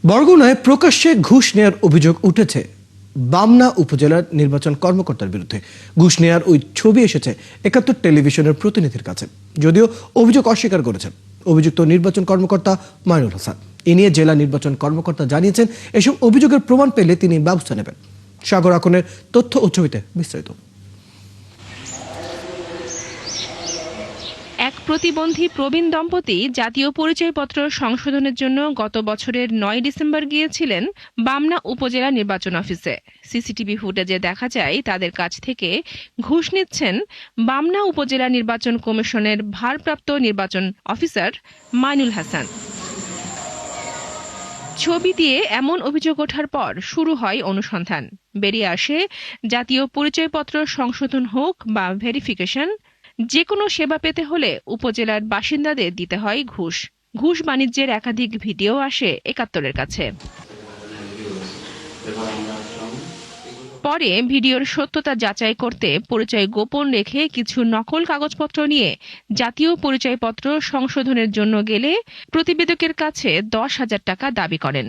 বরগুনায় প্রকাশ্যে ঘুষ নেয়ার অভিযোগ উঠেছে বামনা উপজেলার নির্বাচন কর্মকর্তার বিরুদ্ধে। ঘুষ নেয়ার ওই ছবি এসেছে ৭১ টেলিভিশনের প্রতিনিধির কাছে, যদিও অভিযোগ অস্বীকার করেছেন অভিযুক্ত নির্বাচন কর্মকর্তা মাইনুল হাসান। এ নিয়ে জেলা নির্বাচন কর্মকর্তা জানিয়েছেন, এসব অভিযোগের প্রমাণ পেলে তিনি ব্যবস্থা নেবেন। সাগর আকনের তথ্য ও ছবিতে বিস্তারিত। এক প্রতিবন্ধী প্রবীণ দম্পতি জাতীয় পরিচয়পত্র সংশোধনের জন্য গত বছরের ৯ ডিসেম্বর গিয়েছিলেন বামনা উপজেলা নির্বাচন অফিসে। সিসিটিভি ফুটেজে দেখা যায় তাদের কাছ থেকে ঘুষ নিচ্ছেন বামনা উপজেলা নির্বাচন কমিশনের ভারপ্রাপ্ত নির্বাচন অফিসার মাইনুল হাসান। ছবি দিয়ে এমন অভিযোগ ওঠার পর শুরু হয় অনুসন্ধান। বেরিয়ে আসে জাতীয় পরিচয়পত্র সংশোধন হোক বা ভেরিফিকেশন, যে কোনো সেবা পেতে হলে উপজেলার বাসিন্দাদের দিতে হয় ঘুষ। ঘুষ বাণিজ্যের একাধিক ভিডিও আসে ৭১-এর কাছে। পরে ভিডিওর সত্যতা যাচাই করতে পরিচয় গোপন রেখে কিছু নকল কাগজপত্র নিয়ে জাতীয় পরিচয়পত্র সংশোধনের জন্য গেলে প্রতিবেদকের কাছে ১০,০০০ টাকা দাবি করেন।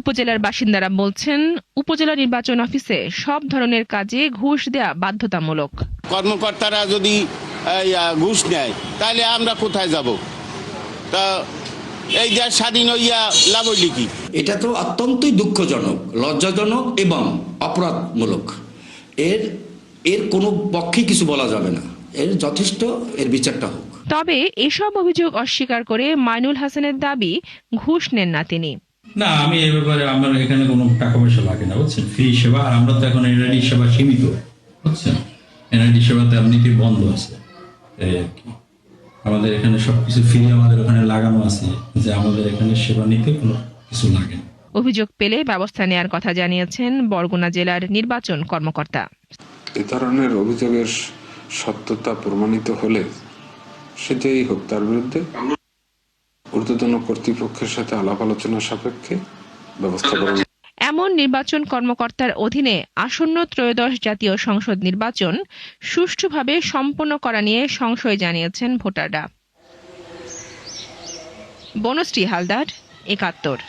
উপজেলার বাসিন্দারা বলছেন, উপজেলা নির্বাচন অফিসে সব ধরনের কাজে ঘুষ দেয়া বাধ্যতামূলক। কর্মকর্তারা যদি ঘুষ নেয় তাহলে আমরা কোথায় যাব? তা এই দেশ স্বাধীন হইয়া লাভ হইল কি? এটা তো অত্যন্তই দুঃখজনক, লজ্জাজনক এবং অপরাধমূলক। এর কোনো পক্ষে কিছু বলা যাবে না। এর যথেষ্ট এর বিচারটা হোক। তবে এসব অভিযোগ অস্বীকার করে মাইনুল হাসানের দাবি, ঘুষ নেন না তিনি। না, আমি এই ব্যাপারে আমার এখানে কোনো টাকা পয়সা লাগে না, বুঝছেন। ফ্রি সেবা, আর আমরা তো এখন এনআইডি সেবা সীমিত, বুঝছেন। এনআইডি সেবাতে এমনিতেই বন্ধ আছে, এই আর কি। আমাদের এখানে সবকিছু ফ্রি, আমাদের ওখানে লাগানো আছে যে আমাদের এখানে সেবা নিতে কোনো কিছু লাগে না। অভিযোগ পেলে ব্যবস্থা নেয়ার কথা জানিয়েছেন বরগুনা জেলার নির্বাচন কর্মকর্তা। এই ধরনের অভিযোগের সত্যতা প্রমাণিত হলে সেটাই হোক, তার বিরুদ্ধে ঊর্ধ্বতন কর্তৃপক্ষের সাথে আলাপ আলোচনা সাপেক্ষে ব্যবস্থা গ্রহণ। এমন নির্বাচন কর্মকর্তার অধীনে আসন্ন ত্রয়োদশ জাতীয় সংসদ নির্বাচন সুষ্ঠুভাবে সম্পন্ন করা নিয়ে সংশয় জানিয়েছেন ভোটাররা। বনশ্রী হালদার, ৭১।